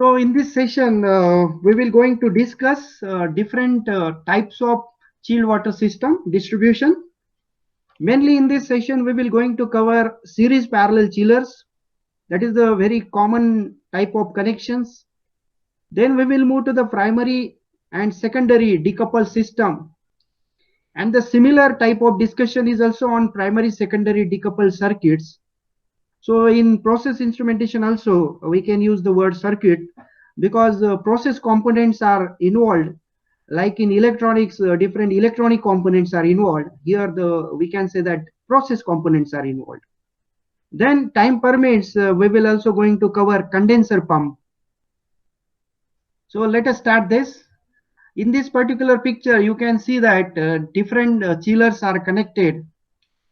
So in this session, we will going to discuss different types of chilled water system distribution. Mainly in this session, we will going to cover series parallel chillers. That is the very common type of connections. Then we will move to the primary and secondary decoupled system. And the similar type of discussion is also on primary secondary decoupled circuits. So in process instrumentation also, we can use the word circuit because process components are involved. Like in electronics, different electronic components are involved. Here we can say that process components are involved. Then time permits, we will also going to cover condenser pump. So let us start this. In this particular picture, you can see that different chillers are connected.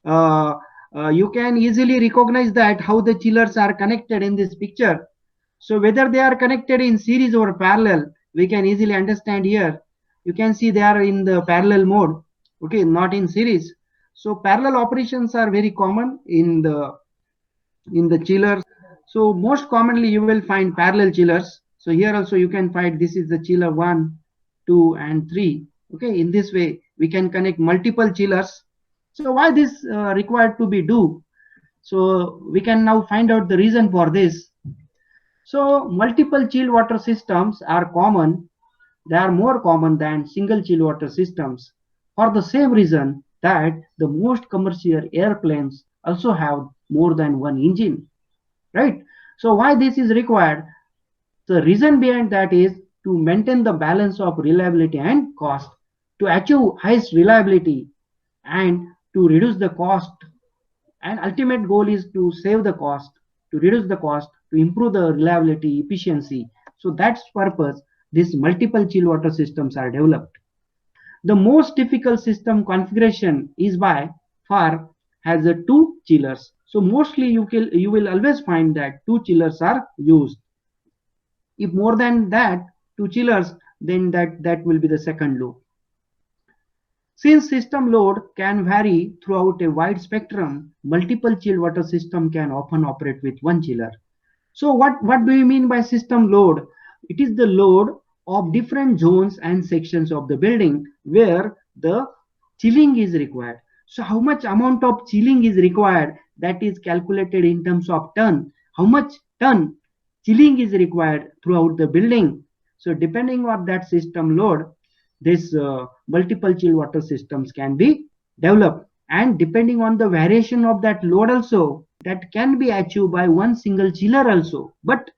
Uh, you can easily recognize that how the chillers are connected in this picture. So whether they are connected in series or parallel, we can easily understand here. You can see they are in the parallel mode, okay, not in series. So parallel operations are very common in the chillers. So most commonly you will find parallel chillers. So here also you can find this is the chiller 1, 2 and 3. Okay, in this way we can connect multiple chillers. So why this required to be do? So we can now find out the reason for this. So multiple chilled water systems are common. They are more common than single chilled water systems for the same reason that the most commercial airplanes also have more than one engine, right? So why this is required? The reason behind that is to maintain the balance of reliability and cost, to achieve highest reliability and to reduce the cost. And ultimate goal is to save the cost, to reduce the cost, to improve the reliability, efficiency. So that's purpose these multiple chill water systems are developed. The most difficult system configuration is by far has the two chillers. So mostly you will always find that two chillers are used. If more than that, two chillers, then that will be the second loop. Since system load can vary throughout a wide spectrum, multiple chilled water system can often operate with one chiller. So what do you mean by system load? It is the load of different zones and sections of the building where the chilling is required. So how much amount of chilling is required, that is calculated in terms of ton. How much ton chilling is required throughout the building. So depending on that system load, this multiple chill water systems can be developed, and depending on the variation of that load also, that can be achieved by one single chiller also. But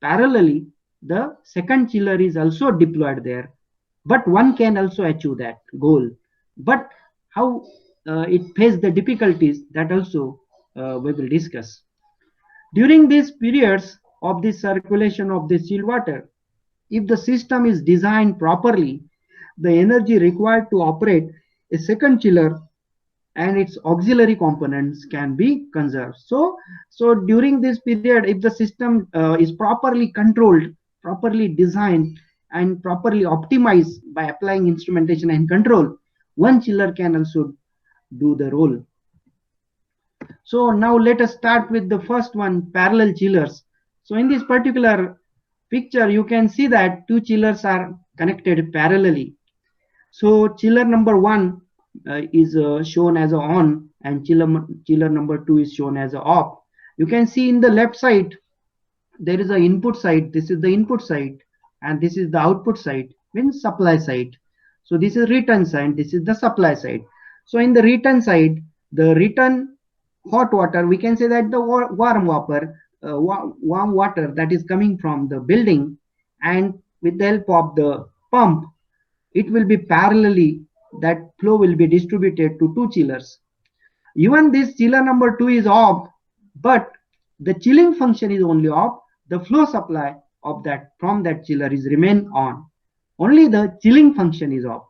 parallelly the second chiller is also deployed there, but one can also achieve that goal. But how it faces the difficulties, that also we will discuss. During these periods of the circulation of the chill water, if the system is designed properly, the energy required to operate a second chiller and its auxiliary components can be conserved. So during this period, if the system is properly controlled, properly designed, and properly optimized by applying instrumentation and control, one chiller can also do the role. So now let us start with the first one, parallel chillers. So in this particular picture, you can see that two chillers are connected parallelly. So chiller number 1 is shown as a on, and chiller number 2 is shown as a off. You can see in the left side there is a input side. This is the input side, and this is the output side, means supply side. So this is return side, this is the supply side. So in the return side, the return hot water, we can say that the warm water that is coming from the building, and with the help of the pump, it will be parallelly, that flow will be distributed to two chillers. Even this chiller number 2 is off, but the chilling function is only off. The flow supply of that from that chiller is remain on. Only the chilling function is off.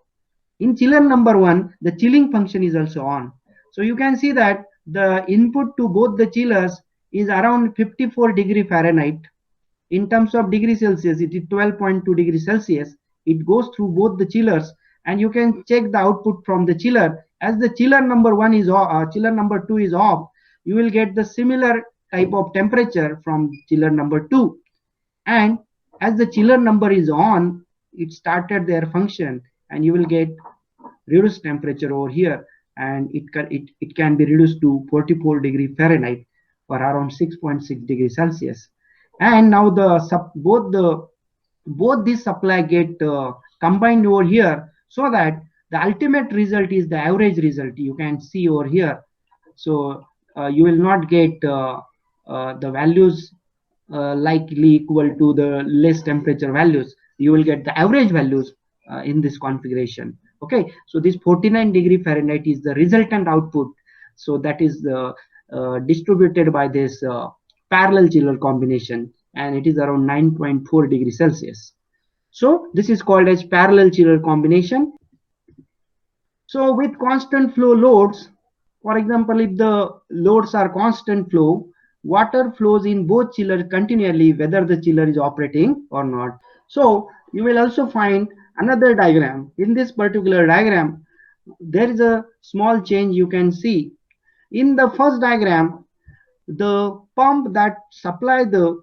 In chiller number 1, the chilling function is also on. So you can see that the input to both the chillers is around 54 degree Fahrenheit. In terms of degree Celsius, it is 12.2 degrees Celsius. It goes through both the chillers, and you can check the output from the chiller. As the chiller number 1 is off, chiller number 2 is off, you will get the similar type of temperature from chiller number 2. And As the chiller number is on, it started their function, and you will get reduced temperature over here, and it can be reduced to 44 degree Fahrenheit or around 6.6 degrees Celsius. And now both these supply get combined over here, so that the ultimate result is the average result you can see over here. So you will not get the values likely equal to the less temperature values. You will get the average values in this configuration. Okay, so this 49 degree Fahrenheit is the resultant output. So that is distributed by this parallel chiller combination, and it is around 9.4 degrees Celsius. So this is called as parallel chiller combination. So with constant flow loads, for example, if the loads are constant flow, water flows in both chillers continually whether the chiller is operating or not. So you will also find another diagram. In this particular diagram, there is a small change you can see. In the first diagram, the pump that supply the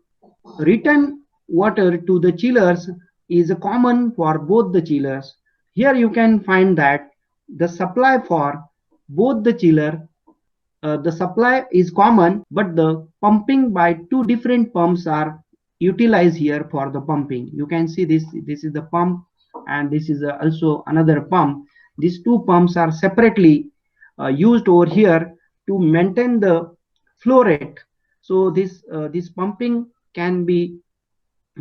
return water to the chillers is common for both the chillers. Here you can find that the supply for both the chiller, the supply is common, but the pumping by two different pumps are utilized here for the pumping. You can see this is the pump, and this is also another pump. These two pumps are separately used over here to maintain the flow rate. So this pumping can be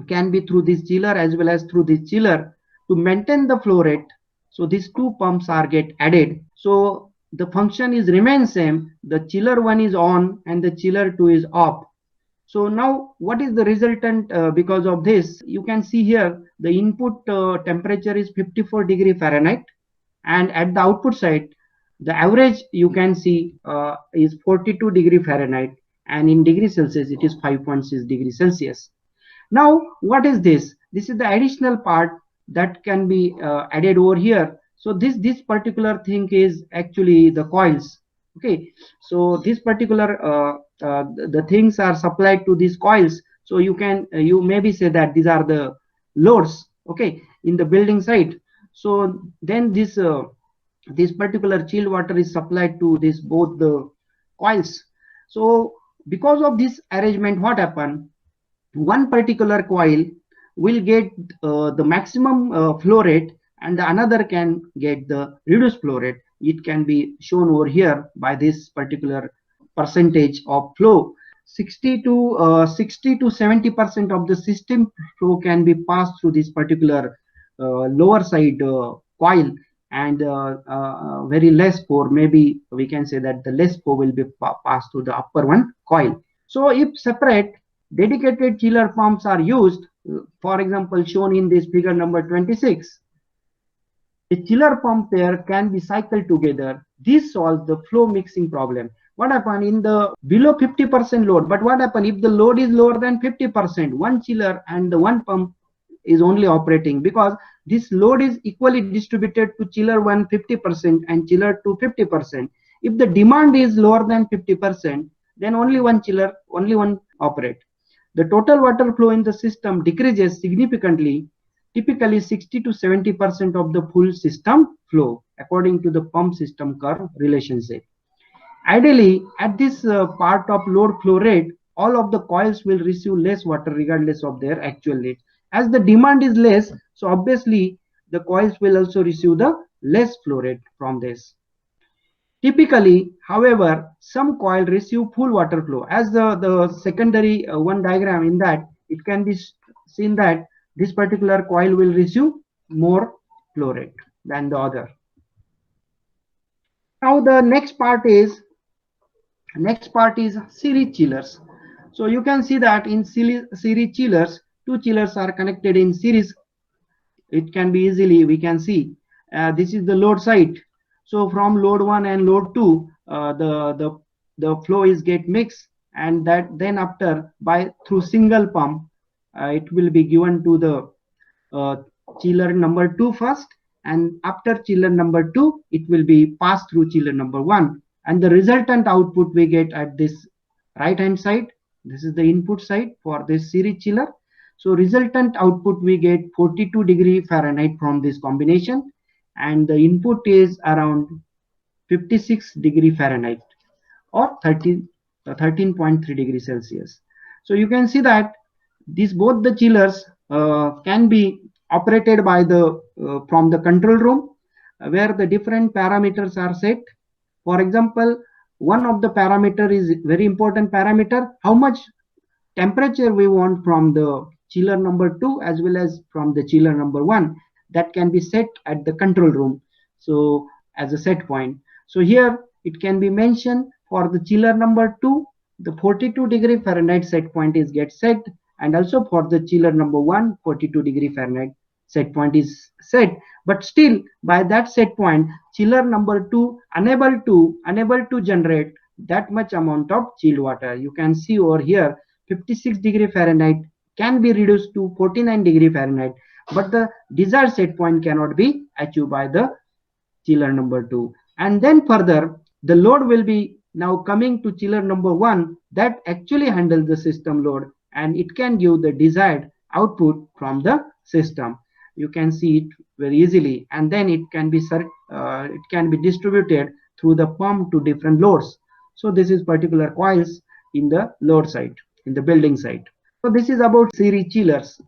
through this chiller as well as through this chiller to maintain the flow rate. So these two pumps are get added. So the function is remain same. The chiller 1 is on and the chiller 2 is off. So now what is the resultant because of this? You can see here the input temperature is 54 degree Fahrenheit, and at the output side the average you can see is 42 degree Fahrenheit, and in degree Celsius it is 5.6 degree Celsius. Now what is this? This is the additional part that can be added over here. So this particular thing is actually the coils. Okay, so this particular the things are supplied to these coils. So you maybe say that these are the loads, okay, in the building site. So then this particular chilled water is supplied to this both the coils. So because of this arrangement, what happened? One particular coil will get the maximum flow rate, and the another can get the reduced flow rate. It can be shown over here by this particular percentage of flow. 60 to 70% of the system flow can be passed through this particular lower side coil, and very less flow, maybe we can say that the less flow will be passed through the upper one coil. So if separate dedicated chiller pumps are used, for example shown in this figure number 26, the chiller pump pair can be cycled together. This solves the flow mixing problem. What happen in the below 50% load? But what happen if the load is lower than 50%? One chiller and the one pump is only operating, because this load is equally distributed to chiller 1 50% and chiller 2 50%. If the demand is lower than 50%, then only one chiller, only one operate. The total water flow in the system decreases significantly, typically 60 to 70% of the full system flow, according to the pump system curve relationship. Ideally, at this part of load flow rate, all of the coils will receive less water regardless of their actual rate. As the demand is less, so obviously the coils will also receive the less flow rate from this. Typically, however, some coil receive full water flow. As the secondary one diagram, in that it can be seen that this particular coil will receive more flow rate than the other. Now the next part is series chillers. So you can see that in series chillers, two chillers are connected in series. It can be easily, we can see this is the load side. So from load 1 and load 2, the flow is get mixed, and that then after by through single pump, it will be given to the chiller number 2 first, and after chiller number 2, it will be passed through chiller number 1, and the resultant output we get at this right hand side. This is the input side for this series chiller. So resultant output we get 42 degree Fahrenheit from this combination, and the input is around 56 degree Fahrenheit or 13.3 degrees Celsius. So you can see that these both the chillers can be operated by the from the control room, where the different parameters are set. For example, one of the parameter is very important parameter, how much temperature we want from the chiller number 2 as well as from the chiller number 1, that can be set at the control room, so as a set point. So here it can be mentioned for the chiller number 2, the 42 degree Fahrenheit set point is get set, and also for the chiller number 1, 42 degree Fahrenheit set point is set. But still by that set point, chiller number 2 unable to generate that much amount of chilled water. You can see over here 56 degree Fahrenheit can be reduced to 49 degree Fahrenheit, but the desired set point cannot be achieved by the chiller number 2. And then further, the load will be now coming to chiller number 1 that actually handles the system load, and it can give the desired output from the system. You can see it very easily, and then it can be distributed through the pump to different loads. So this is particular coils in the load side, in the building side. So this is about series chillers.